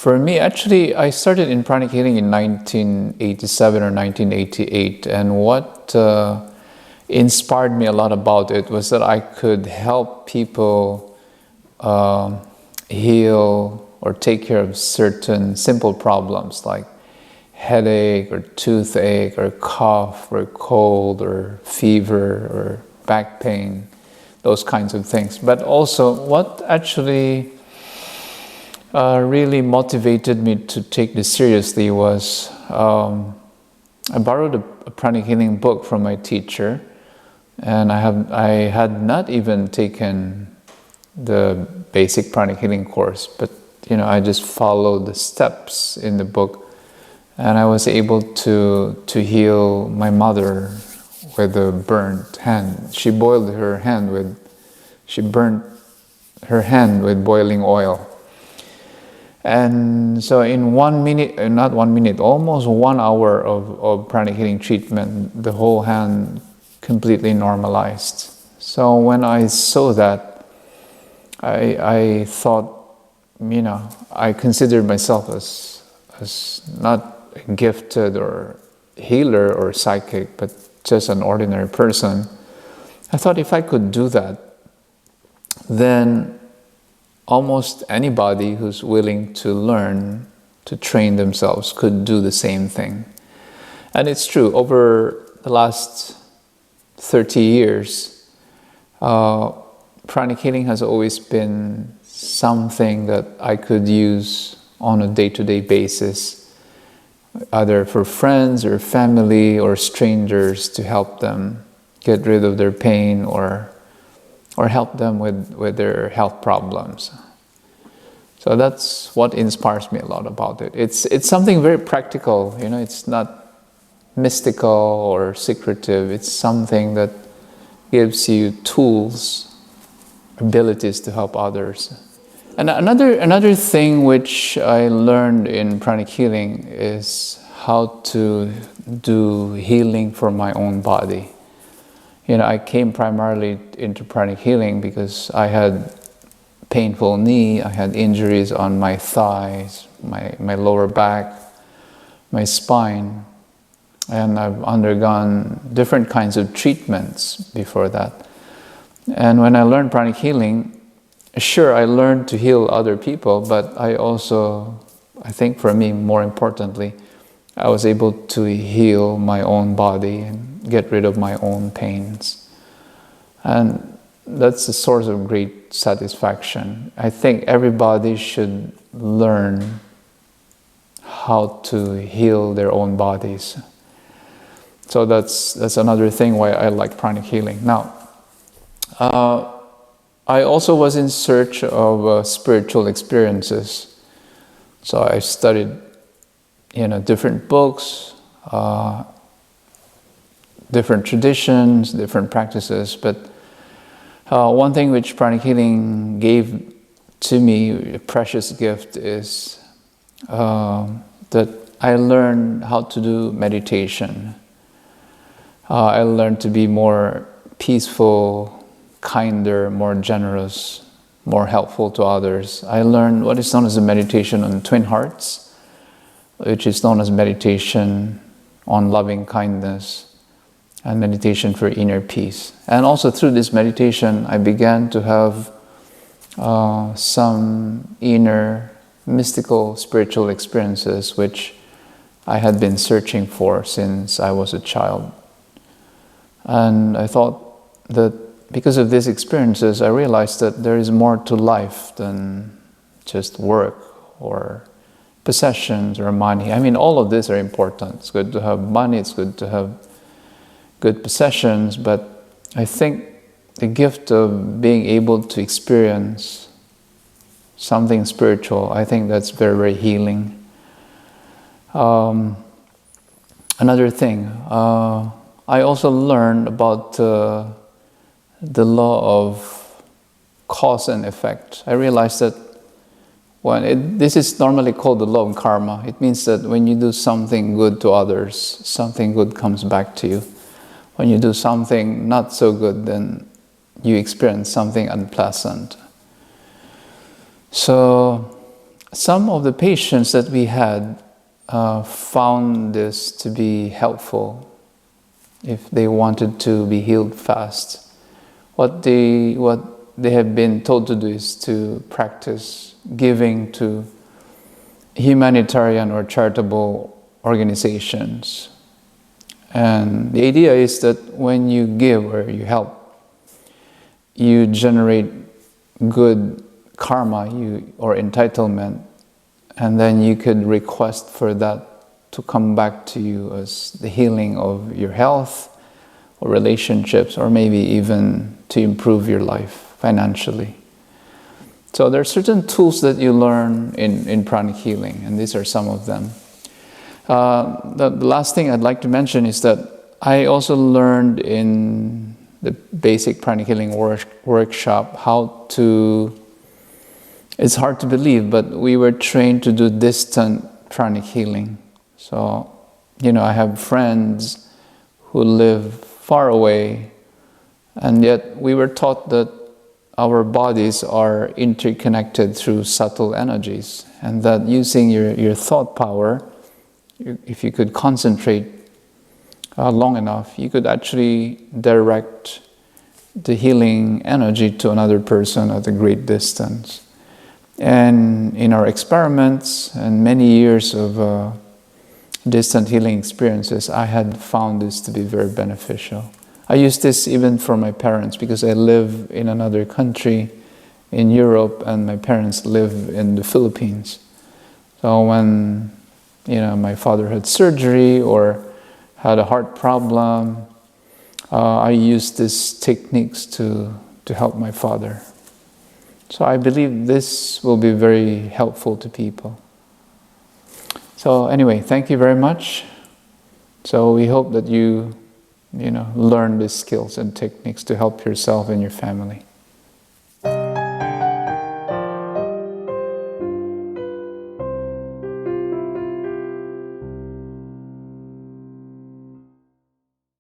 For me, actually, I started in pranic healing in 1987 or 1988, and what inspired me a lot about it was that I could help people heal or take care of certain simple problems like headache or toothache or cough or cold or fever or back pain, those kinds of things. But also what actually really motivated me to take this seriously was I borrowed a pranic healing book from my teacher, and I had not even taken the basic pranic healing course, but I just followed the steps in the book, and I was able to heal my mother with a burnt hand. She burnt her hand with boiling oil. And so in 1 minute, not 1 minute, almost 1 hour of pranic healing treatment, the whole hand completely normalized. So when I saw that, I thought, I considered myself as not a gifted or healer or psychic, but just an ordinary person. I thought if I could do that, then almost anybody who's willing to learn, to train themselves, could do the same thing. And it's true, over the last 30 years, pranic healing has always been something that I could use on a day-to-day basis, either for friends or family or strangers, to help them get rid of their pain or help them with their health problems. So that's what inspires me a lot about it. It's something very practical, it's not mystical or secretive. It's something that gives you tools, abilities to help others. And another thing which I learned in pranic healing is how to do healing for my own body. I came primarily into pranic healing because I had painful knee, I had injuries on my thighs, my lower back, my spine, and I've undergone different kinds of treatments before that. And when I learned pranic healing, sure, I learned to heal other people, but I think for me, more importantly, I was able to heal my own body and get rid of my own pains. And that's a source of great satisfaction. I think everybody should learn how to heal their own bodies. So that's another thing why I like pranic healing. Now, I also was in search of spiritual experiences. So I studied, different books, different traditions, different practices. But one thing which pranic healing gave to me, a precious gift, is that I learned how to do meditation. I learned to be more peaceful, kinder, more generous, more helpful to others. I learned what is known as a meditation on twin hearts, which is known as meditation on loving kindness, and meditation for inner peace. And also through this meditation, I began to have some inner mystical spiritual experiences which I had been searching for since I was a child. And I thought that because of these experiences, I realized that there is more to life than just work or possessions or money. I mean, all of these are important. It's good to have money, it's good to have good possessions, but I think the gift of being able to experience something spiritual, I think that's very, very healing. Another thing, I also learned about the law of cause and effect. I realized that this is normally called the law of karma. It means that when you do something good to others, something good comes back to you. When you do something not so good, then you experience something unpleasant. So some of the patients that we had found this to be helpful if they wanted to be healed fast. What they have been told to do is to practice giving to humanitarian or charitable organizations. And the idea is that when you give or you help, you generate good karma or entitlement, and then you could request for that to come back to you as the healing of your health or relationships, or maybe even to improve your life financially. So there are certain tools that you learn in pranic healing, and these are some of them. The last thing I'd like to mention is that I also learned in the basic pranic healing workshop how to, it's hard to believe, but we were trained to do distant pranic healing. So, I have friends who live far away, and yet we were taught that our bodies are interconnected through subtle energies, and that using your thought power, if you could concentrate long enough, you could actually direct the healing energy to another person at a great distance. And in our experiments and many years of distant healing experiences, I had found this to be very beneficial. I use this even for my parents, because I live in another country in Europe and my parents live in the Philippines. So when my father had surgery or had a heart problem, I used these techniques to help my father. So I believe this will be very helpful to people. So anyway, thank you very much. So we hope that you learn these skills and techniques to help yourself and your family.